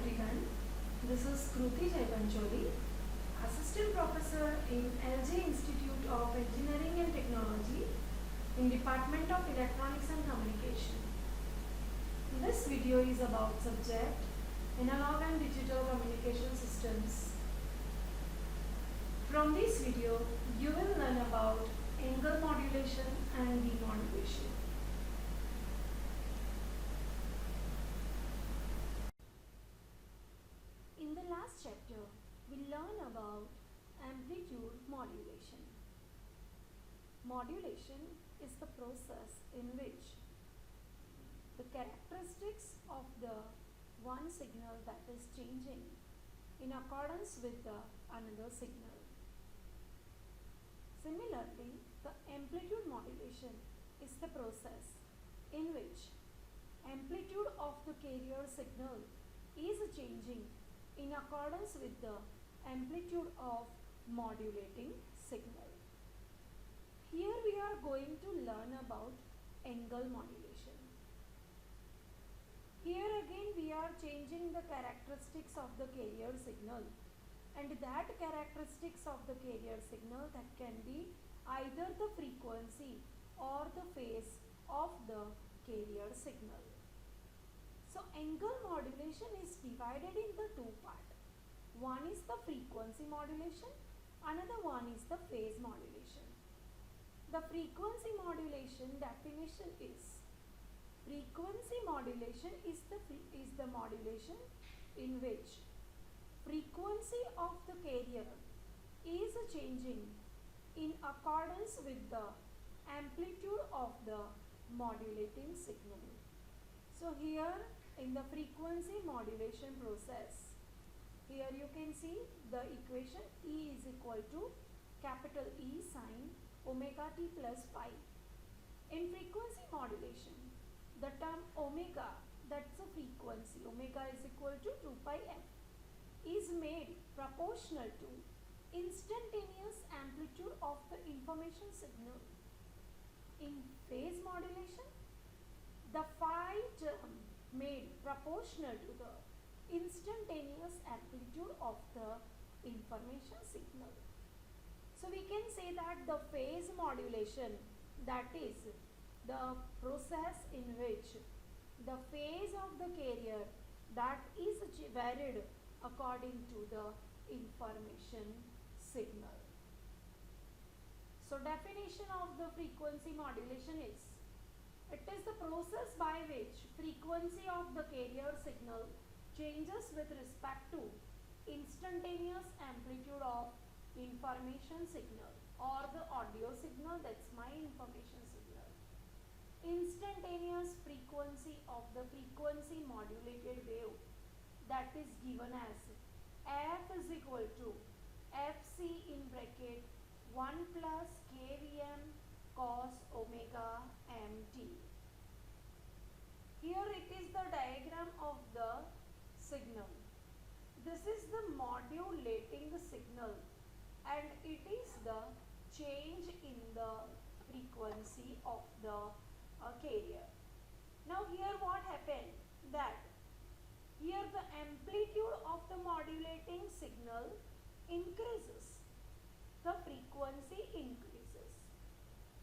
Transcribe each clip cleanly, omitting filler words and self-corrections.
everyone. This is Kruti Jaipancholi, Assistant Professor in LJ Institute of Engineering and Technology in Department of Electronics and Communication. This video is about subject Analog and Digital Communication Systems. From this video, you will learn about angle modulation and demodulation. In the last chapter, we learn about amplitude modulation. Modulation is the process in which the characteristics of the one signal that is changing in accordance with the another signal. Similarly, the amplitude modulation is the process in which amplitude of the carrier signal is changing in accordance with the amplitude of modulating signal. Here we are going to learn about angle modulation. Here again we are changing the characteristics of the carrier signal, and that characteristics of the carrier signal that can be either the frequency or the phase of the carrier signal. So angle modulation is divided into two parts. One is the frequency modulation, another one is the phase modulation. The frequency modulation definition is: frequency modulation is the modulation in which frequency of the carrier is changing in accordance with the amplitude of the modulating signal. So here in the frequency modulation process, here you can see the equation E is equal to capital E sine omega t plus phi. In frequency modulation, the term omega, that's a frequency, omega is equal to 2 pi f, is made proportional to instantaneous amplitude of the information signal. In phase modulation, the phi term made proportional to the instantaneous amplitude of the information signal. So we can say that the phase modulation, that is the process in which the phase of the carrier that is varied according to the information signal. So definition of the frequency modulation is: it is the process by which frequency of the carrier signal changes with respect to instantaneous amplitude of information signal or the audio signal, that's my information signal. Instantaneous frequency of the frequency modulated wave, that is given as f is equal to fc in bracket 1 plus kvm cos omega mt. Here it is the diagram of the signal. This is the modulating signal and it is the change in the frequency of the carrier. Now here what happened, that here the amplitude of the modulating signal increases, the frequency increases.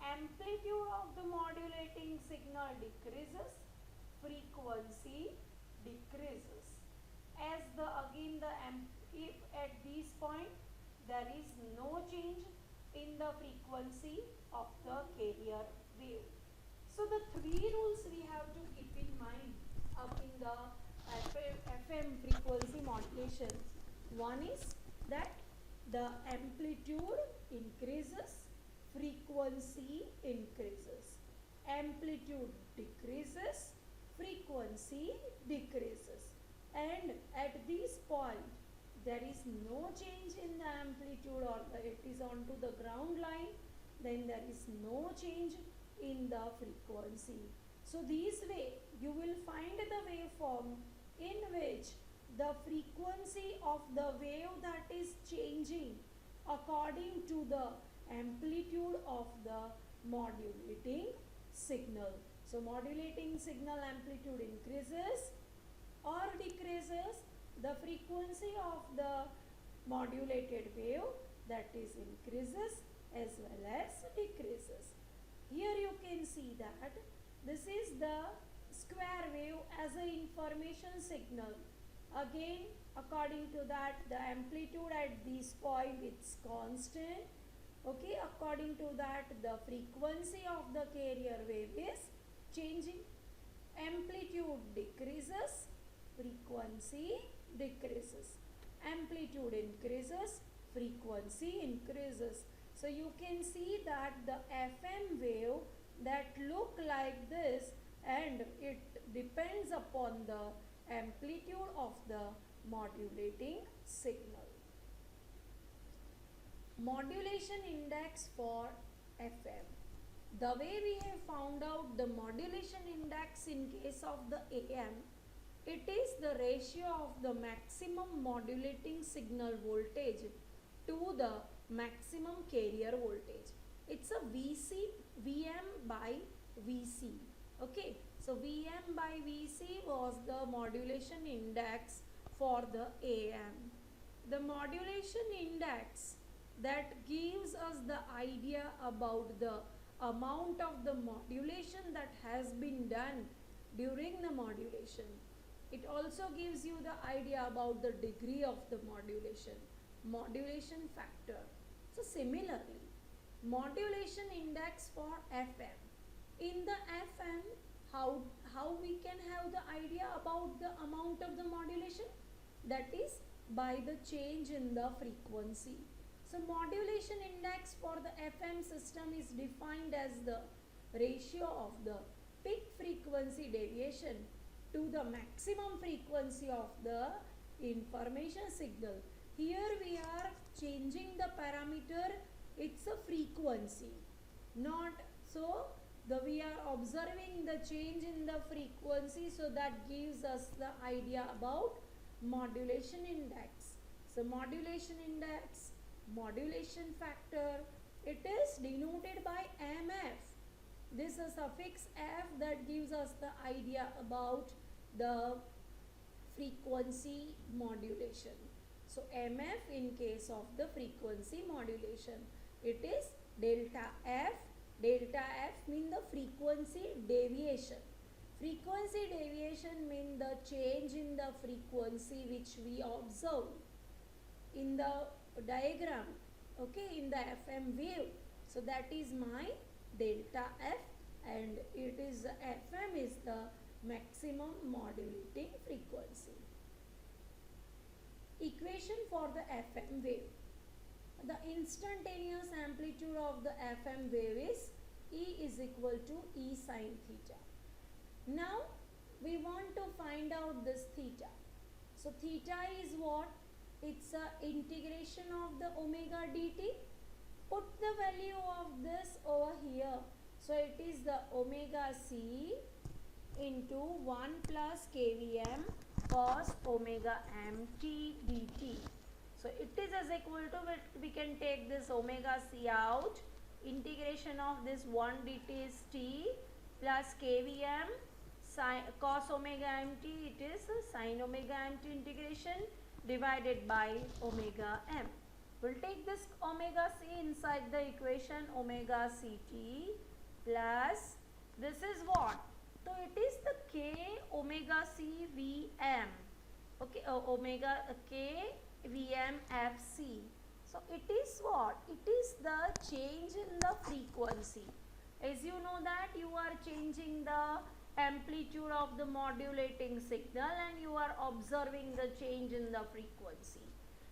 Amplitude of the modulating signal decreases, frequency decreases. As the again the if at this point there is no change in the frequency of the carrier wave. So the three rules we have to keep in mind up in the FM frequency modulation. One is that the amplitude increases, frequency increases. Amplitude decreases, frequency decreases. And at this point there is no change in the amplitude, or it is onto the ground line, then there is no change in the frequency. So this way you will find the waveform in which the frequency of the wave that is changing according to the amplitude of the modulating signal. So modulating signal amplitude increases or decreases, the frequency of the modulated wave, that is increases as well as decreases. Here you can see that this is the square wave as an information signal. Again, according to that, the amplitude at this point is constant. Okay, according to that, the frequency of the carrier wave is changing. Amplitude decreases, frequency decreases. Amplitude increases, frequency increases. So you can see that the FM wave that look like this, and it depends upon the amplitude of the modulating signal. Modulation index for FM. The way we have found out the modulation index in case of the AM, it is the ratio of the maximum modulating signal voltage to the maximum carrier voltage. It's a VM by VC. Okay, so VM by VC was the modulation index for the AM. The modulation index that gives us the idea about the amount of the modulation that has been done during the modulation. It also gives you the idea about the degree of the modulation factor. So similarly, modulation index for FM. In the FM, how we can have the idea about the amount of the modulation? That is by the change in the frequency. So modulation index for the FM system is defined as the ratio of the peak frequency deviation to the maximum frequency of the information signal. Here we are changing the parameter, it's a frequency, not so we are observing the change in the frequency, so that gives us the idea about modulation index. So modulation index, modulation factor, it is denoted by MF. This is a suffix F that gives us the idea about the frequency modulation. So MF in case of the frequency modulation, it is delta F. Delta F means the frequency deviation. Frequency deviation means the change in the frequency which we observe in the diagram, okay, in the FM wave. So that is my delta F, and it is FM is the maximum modulating frequency. Equation for the FM wave. The instantaneous amplitude of the FM wave is E is equal to E sin theta. Now we want to find out this theta. So theta is what? It's a integration of the omega dt. Put the value of this over here. So it is the omega c into 1 plus kVm cos omega mt dt. So it is as equal to, we can take this omega c out. Integration of this 1 dt is t plus kVm sin cos omega mt, it is sin omega mt integration divided by omega m. We'll take this omega c inside the equation, omega ct plus this is what? So it is the k omega c vm. Okay, omega k vm fc. So it is what? It is the change in the frequency. As you know that you are changing the amplitude of the modulating signal and you are observing the change in the frequency.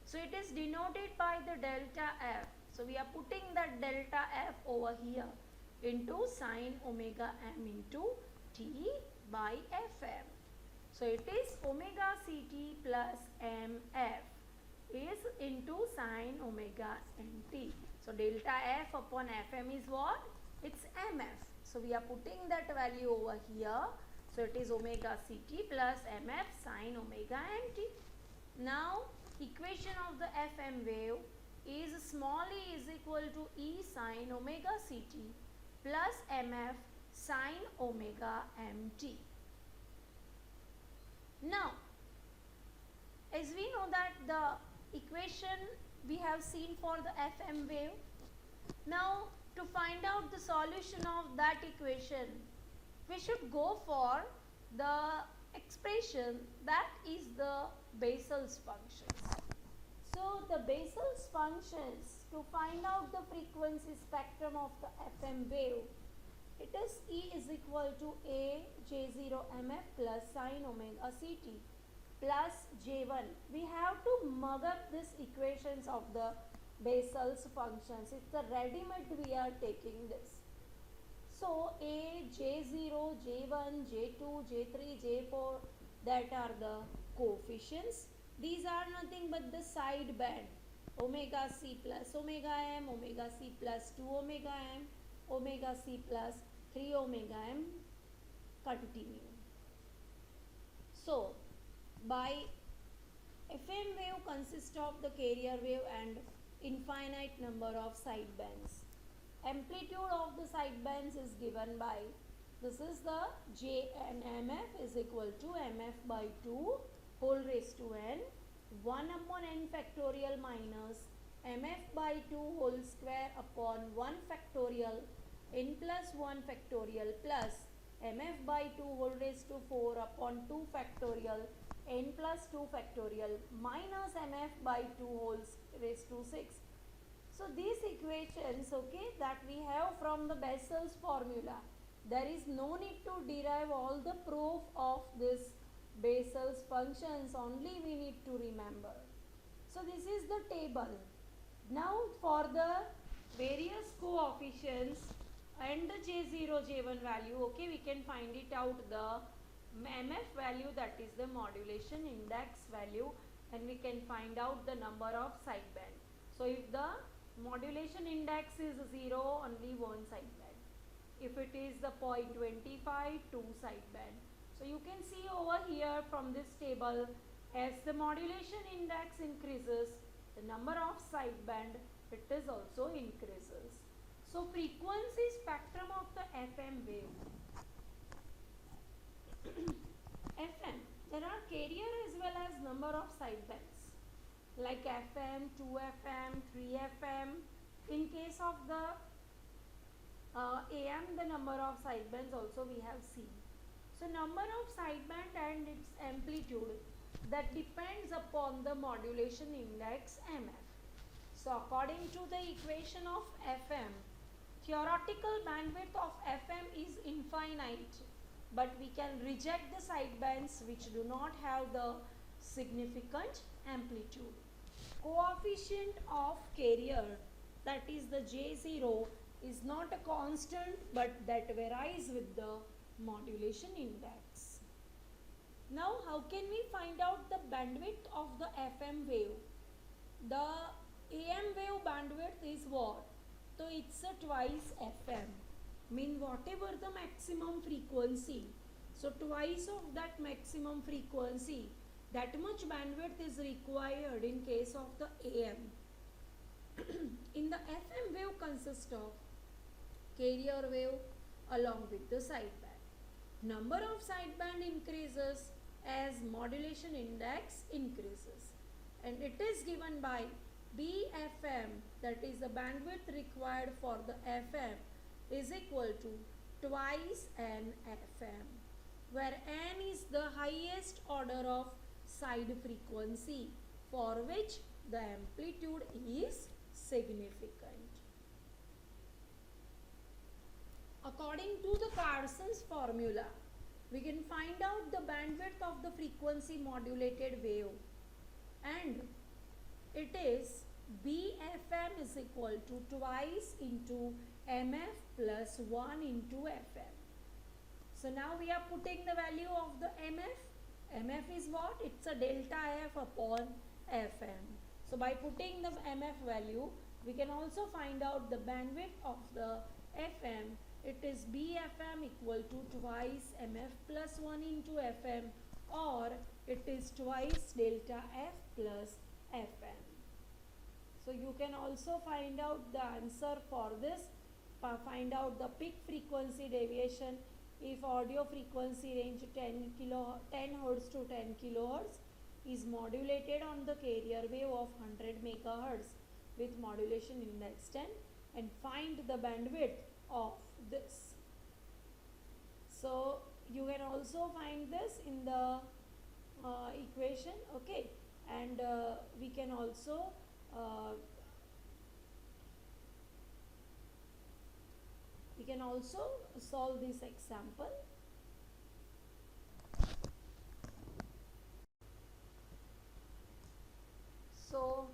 So it is denoted by the delta f. So we are putting that delta f over here into sin omega m into t by fm. So it is omega ct plus mf is into sin omega mt. So delta f upon fm is what? It's mf. So we are putting that value over here. So it is omega ct plus mf sin omega mt. Now equation of the FM wave is small e is equal to E sin omega ct plus mf sin omega mt. Now as the equation we have seen for the FM wave. Now to find out the solution of that equation, we should go for the expression that is the Bessel's functions. So the Bessel's functions, to find out the frequency spectrum of the FM wave, it is E is equal to A J0 MF plus sine omega CT plus J1. We have to mug up these equations of the Bessel's functions. It's a ready-made, we are taking this. So A, J0, J1, J2, J3, J4, that are the coefficients. These are nothing but the side band. Omega C plus omega m, omega C plus 2 omega m, omega C plus 3 omega m continue. So by FM wave consists of the carrier wave and infinite number of side bands. Amplitude of the side bands is given by, this is the J and MF is equal to MF by 2 whole raised to n, 1 upon n factorial minus MF by 2 whole square upon 1 factorial n plus 1 factorial plus MF by 2 whole raised to 4 upon 2 factorial n plus 2 factorial minus MF by 2 whole raised to 6. So these equations, okay, that we have from the Bessel's formula, there is no need to derive all the proof of this Bessel's functions, only we need to remember. So this is the table. Now for the various coefficients and the J0, J1 value, okay, we can find it out the MF value, that is the modulation index value, and we can find out the number of sideband. So if the modulation index is 0, only one sideband. If it is the 0.25, 2 sideband. So you can see over here from this table, as the modulation index increases, the number of sideband, it is also increases. So frequency spectrum of the FM wave. FM, there are carrier as well as number of sidebands like FM, 2FM, 3FM. In case of the AM, the number of sidebands also we have seen. So number of sideband and its amplitude, that depends upon the modulation index MF. So according to the equation of FM, theoretical bandwidth of FM is infinite, but we can reject the sidebands which do not have the significant amplitude. Coefficient of carrier, that is the J0, is not a constant but that varies with the modulation index. Now how can we find out the bandwidth of the FM wave? The AM wave bandwidth is what? So it's a twice FM. Mean whatever the maximum frequency, so twice of that maximum frequency, that much bandwidth is required in case of the AM. In the FM wave consists of carrier wave along with the sideband. Number of sideband increases as modulation index increases, and it is given by BFM, that is the bandwidth required for the FM, is equal to twice n FM, where n is the highest order of side frequency for which the amplitude is significant. According to the Carson's formula, we can find out the bandwidth of the frequency modulated wave, and it is BFM is equal to twice into MF plus 1 into FM. So now we are putting the value of the MF. MF is what? It's a delta F upon FM. So by putting the MF value, we can also find out the bandwidth of the FM. It is BFM equal to twice MF plus 1 into FM, or it is twice delta F plus FM. So you can also find out the answer for this. Find out the peak frequency deviation if audio frequency range 10 Hz to 10 kHz, is modulated on the carrier wave of 100 megahertz with modulation index 10 and find the bandwidth of this. So you can also find this in the equation, okay, and we can also solve this example. So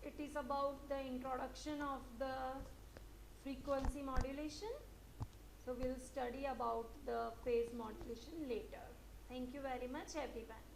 it is about the introduction of the frequency modulation. So we'll study about the phase modulation later. Thank you very much everyone.